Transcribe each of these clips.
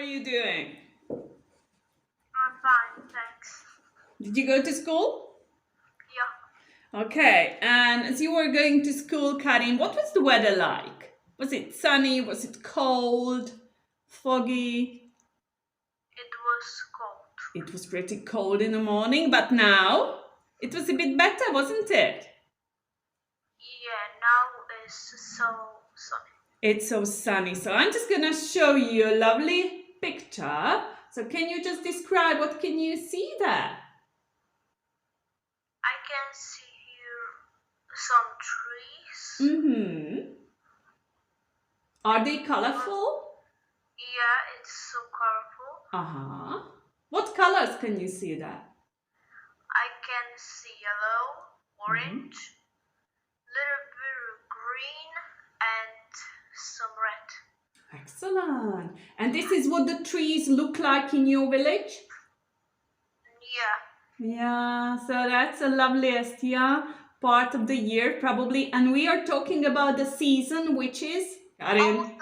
are you doing? I'm fine, thanks. Did you go to school? Yeah, Okay, and as you were going to school, Karin, what was the weather like? Was it sunny? Was it cold? Foggy? it was cold. It was pretty cold in the morning, but now it was a bit better, wasn't it? Yeah, now it's so sunny. It's so sunny. So I'm just gonna show you a lovely picture. So can you just describe what can you see there? I can see here some trees. Mm-hmm. Are they colorful? Yeah, it's so colorful. Uh-huh. What colors can you see there? I can see yellow, orange, little bit of green, and some red. Excellent. And this is what the trees look like in your village? Yeah, Yeah, so that's the loveliest, part of the year probably. And we are talking about the season, which is, Karin? autumn.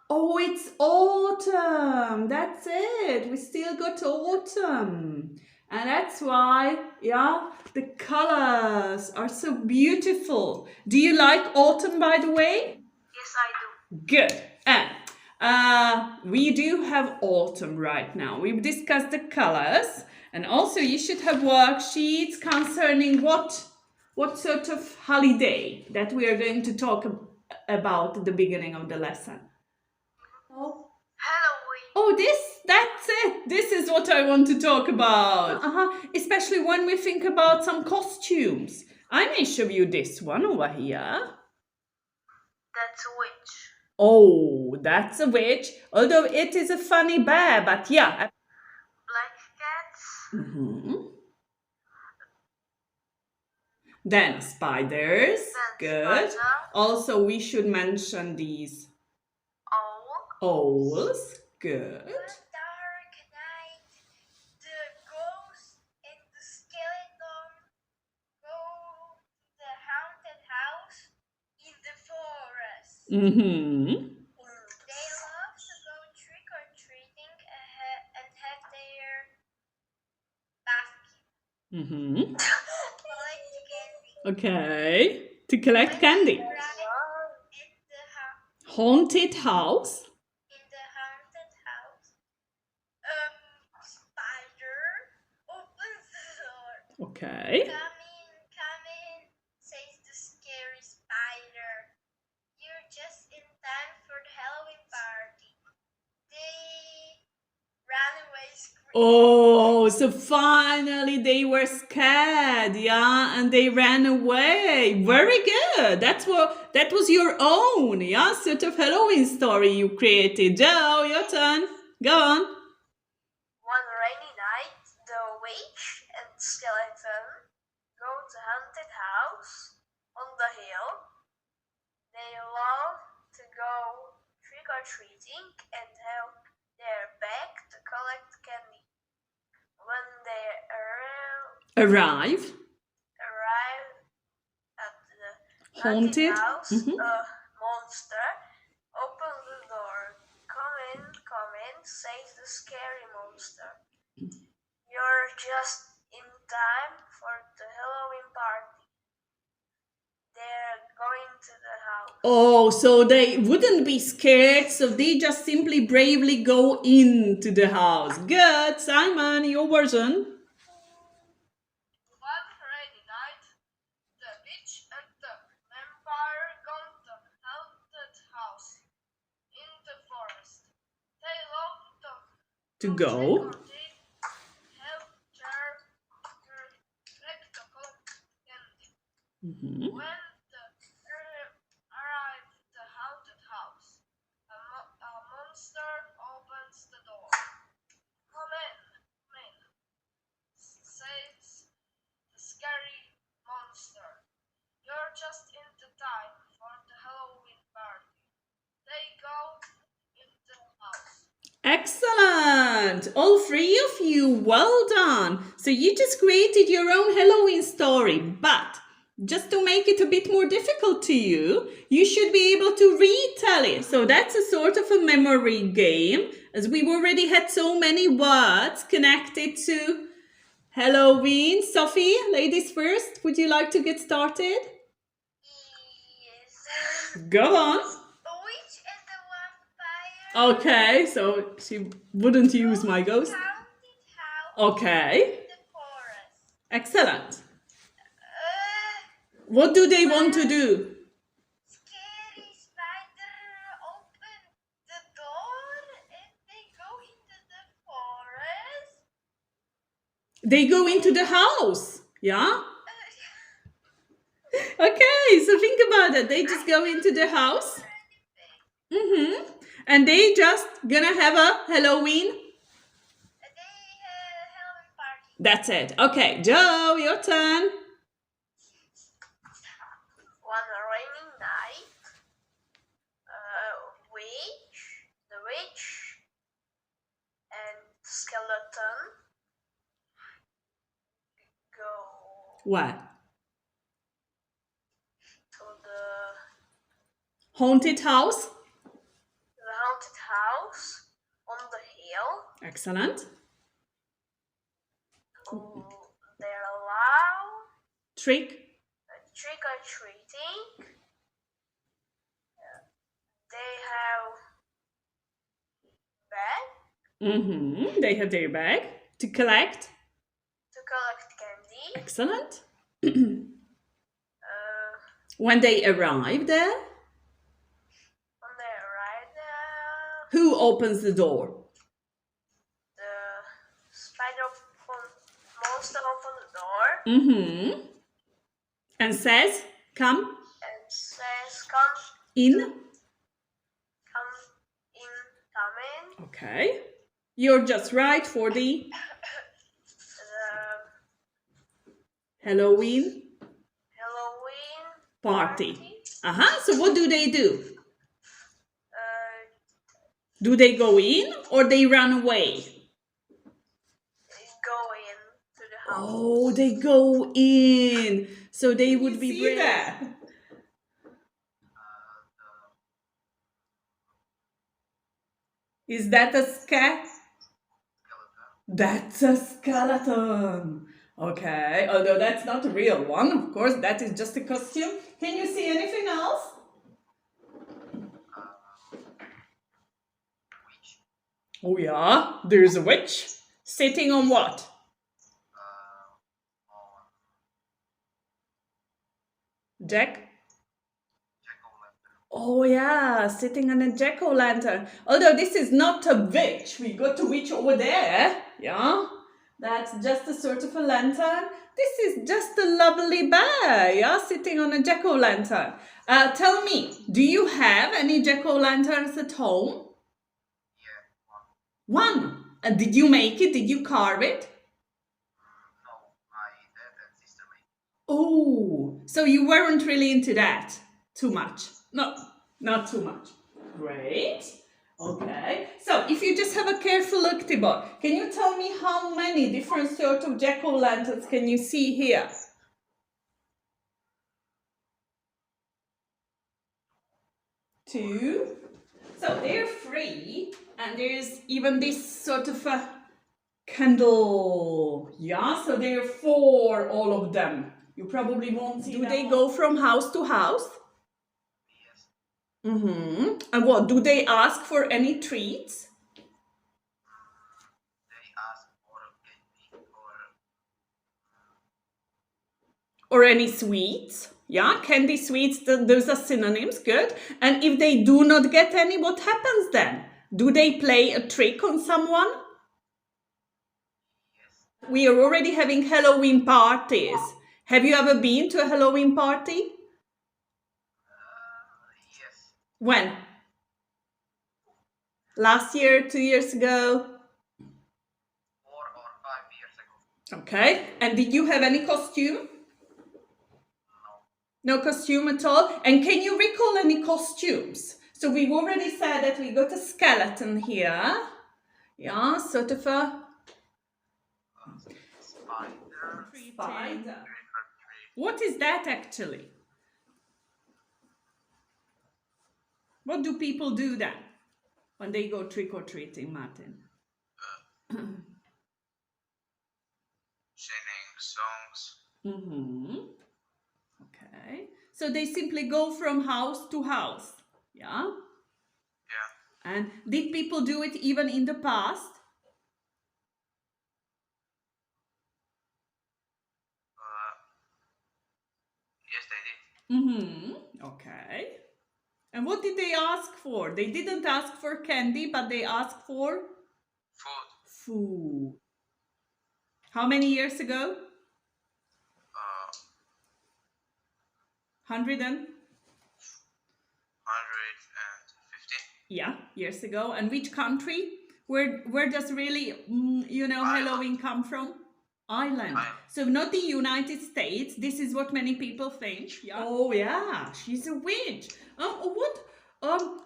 Oh, it's autumn. That's it. We still got autumn. And that's why, the colors are so beautiful. Do you like autumn, by the way? Yes, I do. Good. And we do have autumn right now. We've discussed the colors. And also you should have worksheets concerning what sort of holiday that we are going to talk about at the beginning of the lesson. Halloween. Oh, that's it. This is what I want to talk about. Especially when we think about some costumes. I may show you this one over here. That's a witch. Oh, that's a witch. Although it is a funny bear, but yeah. Black cats. Mm-hmm. Then spiders. Good. Spider. Also, we should mention these Owl. owls. Good. Dark night, the ghost and the skeleton go to the haunted house in the forest. Mm-hmm. They love to go trick-or-treating and have their basket. Mm-hmm. Collect candy. Okay. To collect candy. Right Haunted house. in the haunted house, spider opens the door. Okay. Come in, says the scary spider. You're just in time for the Halloween party. They ran away screaming. Oh, so finally they were scared, and they ran away. Very good. That was your own, sort of Halloween story you created. Joe, your turn. Go on. One rainy night, the witch and skeleton go to haunted house on the hill. They love to go trick-or-treating and help their bag to collect candy. When they Arrive. at the Haunted. house, Mhm. a monster opens the door. Come in, says the scary monster. You're just in time for the Halloween party. They're going to the house. Oh, so they wouldn't be scared, so they just simply bravely go into the house. Good. Simon, your version. One rainy night, the witch and the vampire go to haunted house in the forest. They love To go. trick-or-treat, help their bag to collect candy. Mhm. When they arrive at the haunted house, a monster opens the door. Come in, says the scary monster. You're just in the time for the Halloween party. They go into the house. Excellent. All three of you, well done. So you just created your own Halloween story, but just to make it a bit more difficult to you, you should be able to retell it. So that's a sort of a memory game, as we've already had so many words connected to Halloween. Sophie, ladies first, would you like to get started? Yes. Go on. A witch and a vampire. Okay, so she wouldn't use my ghost. Haunted house Okay, in the forest. excellent. What do they want to do? Scary spider opened the door and they go into the forest. They go into the house, yeah? Okay, so think about it. They just go into the house. And they just gonna have a Halloween. Halloween party. That's it. Okay, Joe, your turn. One rainy night, the witch and skeleton go What? to the Haunted house. haunted house on the hill. Excellent. They're allowed Trick. trick or treating. They have bag They have their bag to collect. to collect candy. Excellent. When they arrive there, When they arrive there, who opens the door? the spider monster open the door And says, come and says, "Come in. in, come in." Okay. You're just right for the Halloween Halloween party. So what do they do? They Do they go in or they run away? go into the house. Oh, they go in. So they would be brave. That? Is that a skeleton? That's a skeleton. Okay, although that's not a real one, of course, that is just a costume. Can you see anything else? Oh yeah, there's a witch. Sitting on what? Jack? Oh yeah, sitting on a jack-o'-lantern. Although this is not a witch. We got a witch over there. Yeah, that's just a sort of a lantern. This is just a lovely bear, yeah, sitting on a jack-o'-lantern. Tell me, do you have any jack-o'-lanterns at home? Yeah, One. And did you make it? Did you carve it? no, my dad and sister made it. Oh, so you weren't really into that too much? No, not too much. Great. Okay. So if you just have a careful look, Tibor, can you tell me how many different sort of jack-o'-lanterns can you see here? 2. So they're 3, and there's even this sort of a candle. Yeah, so there are 4, all of them. You probably won't see. Do they go from house to house? Yes. And what, do they ask for any treats? They ask for candy Or any sweets? Yeah, candy, sweets, those are synonyms, good. And if they do not get any, what happens then? Do they play a trick on someone? Yes. We are already having Halloween parties. Have you ever been to a Halloween party? Yes. When? Last year, 2 years ago? 4 or 5 years ago. Okay. And did you have any costume? No costume at all? And can you recall any costumes? So we've already said that we got a skeleton here. Yeah, sort of a Spider. spider. What is that actually? What do people do then when they go trick-or-treating, Martin? Singing songs. Mm-hmm. Okay. So they simply go from house to house. Yeah? Yeah. And did people do it even in the past? Yes, they did. Mm-hmm. Okay. And what did they ask for? They didn't ask for candy, but they asked for Food. food. How many years ago? 100 and? 150. Yeah, years ago. And which country? Where does really, Halloween come from? Ireland. So not the United States. This is what many people think. Yeah. Oh yeah, she's a witch.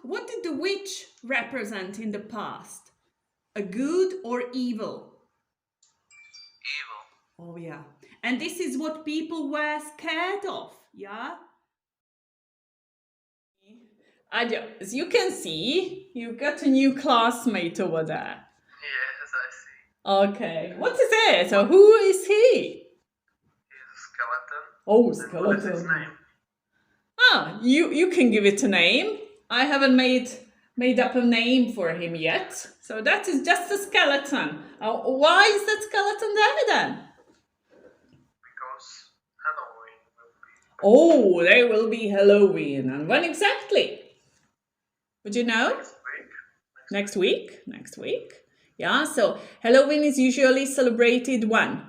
What did the witch represent in the past? A good or evil? Evil. Oh yeah. And this is what people were scared of. Yeah. As you can see, you've got a new classmate over there. Yes, I see. Okay. What is it? So who is he? He's a skeleton. Oh, And what is his skeleton. name? Ah, you can give it a name. I haven't made up a name for him yet. So that is just a skeleton. Why is that skeleton there then? Because Halloween will be. Oh, there will be Halloween. And when exactly? Would you know? Next week. Next week. Yeah, so Halloween is usually celebrated when?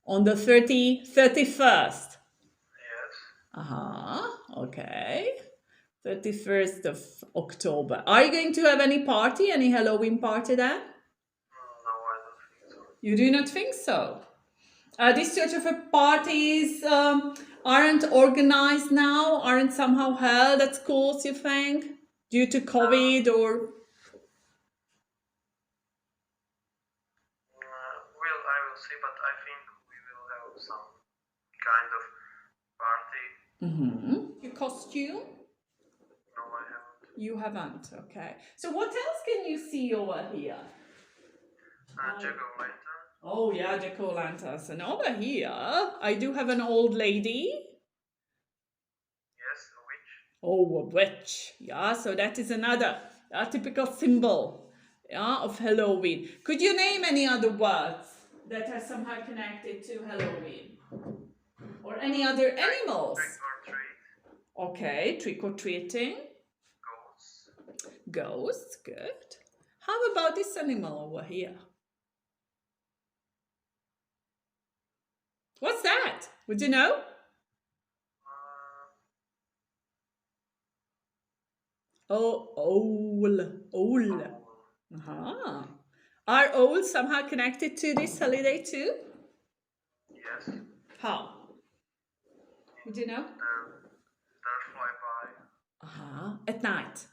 On the 31st. Yes. Okay. 31st of October. Are you going to have any party, any Halloween party there? No, I don't think so. You do not think so? These sort of parties aren't organized now, aren't somehow held at schools, you think? Due to COVID or... Well, I will see, but I think we will have some kind of party. Your costume? No, I haven't. You haven't, okay. So what else can you see over here? Jack-o'-lantern. Oh yeah, jack-o'-lanterns. And over here, I do have an old lady. Yes, a witch. Oh, a witch. Yeah, so that is another typical symbol, yeah, of Halloween. Could you name any other words that are somehow connected to Halloween? Or any other animals? Trick or treat. Okay, trick-or-treating. Ghosts. Ghosts, good. How about this animal over here? What's that? Would you know? Oh, owl. Uh-huh. Are owls somehow connected to this holiday too? Yes. How? Would you know? They fly by At night.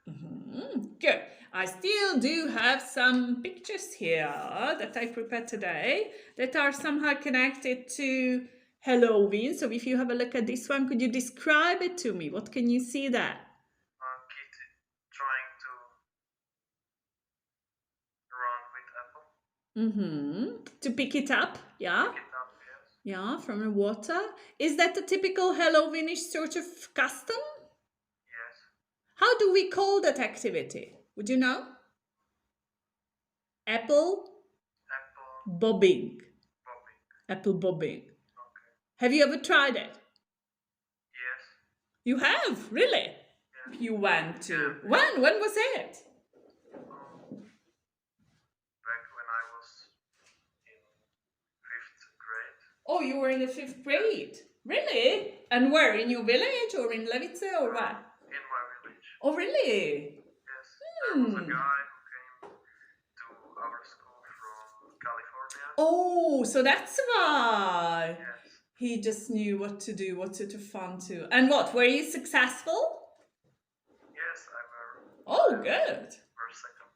at night. Good. I still do have some pictures here that I prepared today that are somehow connected to Halloween. So if you have a look at this one, could you describe it to me? What can you see there? Kid trying to run with apple. To pick it up, yeah? Pick it up, yes. Yeah, from the water. Is that a typical Halloweenish sort of custom? Yes. How do we call that activity? Would you know? Apple bobbing. Apple bobbing. Okay. Have you ever tried it? Yes. You have? Really? Yeah. You went to. Yeah. When was it? Back when I was in 5th grade. Oh, you were in the 5th grade. Really? And where? In your village or in Levice or where? In my village. Oh, really? Yes. There was a guy who came to our school from California. Oh, so that's why. Yes. He just knew what to do, what sort of fun to. And what? Were you successful? Yes, I were. Oh, good. Were second.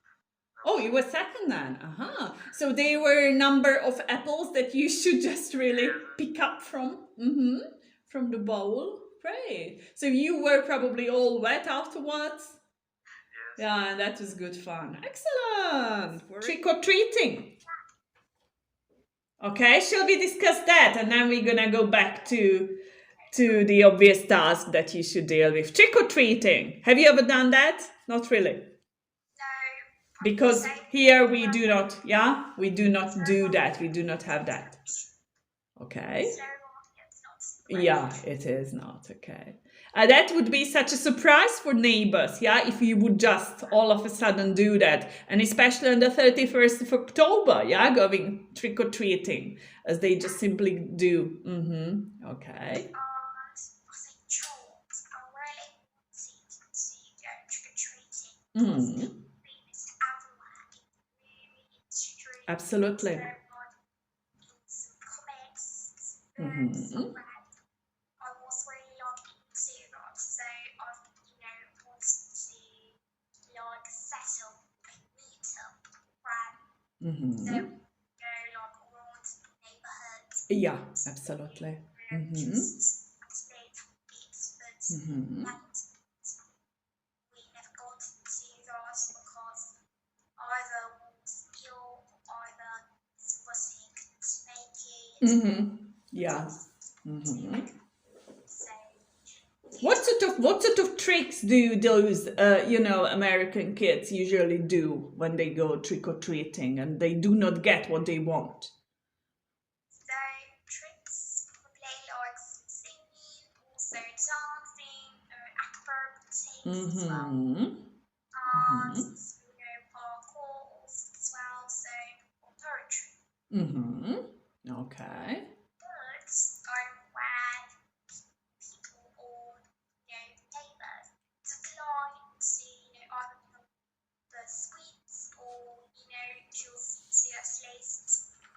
Oh, you were second then. So there were a number of apples that you should just really pick up from the bowl. Great. So you were probably all wet afterwards. Yes. Yeah, and that was good fun. Excellent. Trick or treating. Okay, shall we discuss that? And then we're gonna go back to the obvious task that you should deal with. Trick or treating. Have you ever done that? Not really. No. Because here we do not, we do not do that. We do not have that. Okay. So it's not Yeah, it is not. Okay. That would be such a surprise for neighbors, if you would just all of a sudden do that. And especially on the 31st of October, going trick-or-treating, as they just simply do. Okay. And I think chores. I really wanted to go trick-or-treating. It's everywhere. It's really true. Absolutely. So, some comics, books, I was really into that. So I, wanted to set up a meetup where so go around neighbourhoods. Yeah, absolutely. Just actually beats, but we never got to do that because either was ill, either somebody couldn't make it. Yeah. So What sort of tricks do those American kids usually do when they go trick or treating and they do not get what they want? tricks probably like singing, also dancing, acrobatics as well, and parkour as well, so poetry. Okay. But I'm glad people or neighbours decline to either become the sweets or just seriously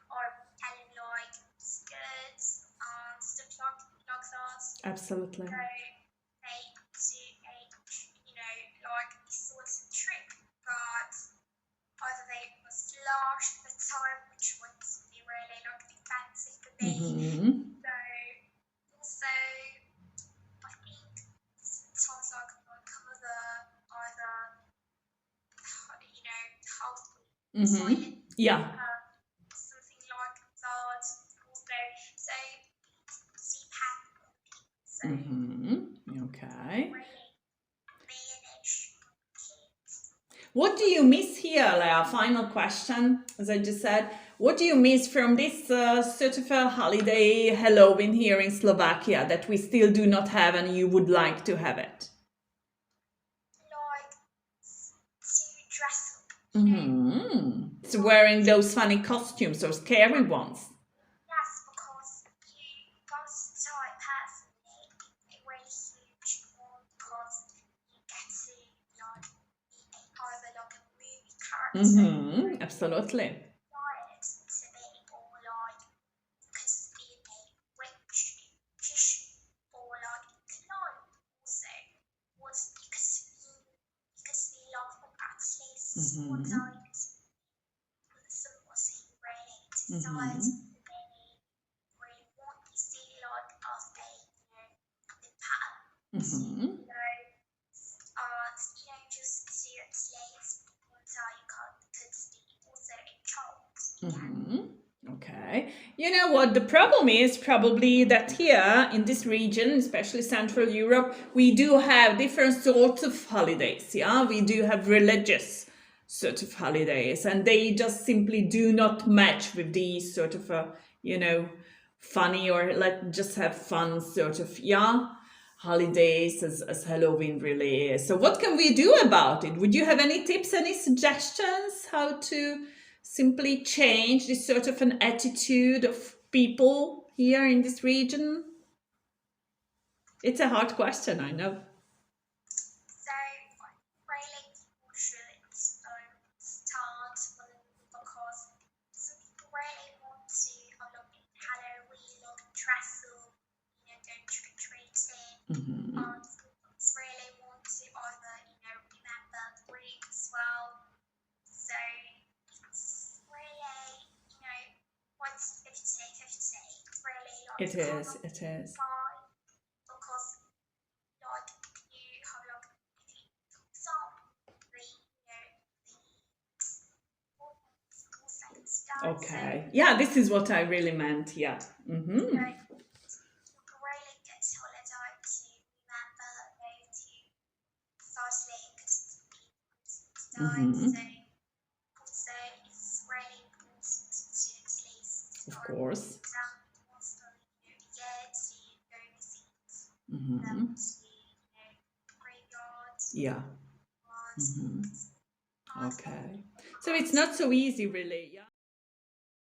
or telling like skirts and stuff like that. Absolutely. So they do like this sort of trick, but either they must last the time, which would be really like expensive for me. So also I think sometimes like cover the either house silent. Yeah. Something like that. Also, so see pattern. So Okay. really manage kids. What do you miss here, Leah? Final question, as I just said. What do you miss from this sort of a holiday Halloween here in Slovakia that we still do not have and you would like to have it? Like to dress up. So wearing those funny costumes, those scary ones. Yes, because you got to die personally a really huge one because you get to be either like a movie character. Absolutely. Inspired to be or like could be a witch, magician, or like clown also. Was you could be like the Atlas or like somebody really desired to be really want to see like as a the pattern. Just seriously you could be also a child. Okay. You know what? The problem is probably that here in this region, especially Central Europe, we do have different sorts of holidays. We do have religious sort of holidays, and they just simply do not match with these sort of, funny or let's just have fun sort of, holidays as Halloween really is. So what can we do about it? Would you have any tips, any suggestions how to simply change this sort of an attitude of people here in this region? It's a hard question, I know. So really people should start because some people really want to Halloween dress up, go trick or treating. And some really want to either remember Greek as well. So It is, it is. Because like you have like if you for example the school things done. Okay. Yeah, this is what I really meant. Yeah. Mm-hmm. So like a really good holiday to remember, to firstly because stuff. Mhm. So also it's really important to at least Of course. examples of the year to go visit Mm-hmm. them to graveyards. Yeah. Mm-hmm. Okay. So it's not so easy, really. Yeah.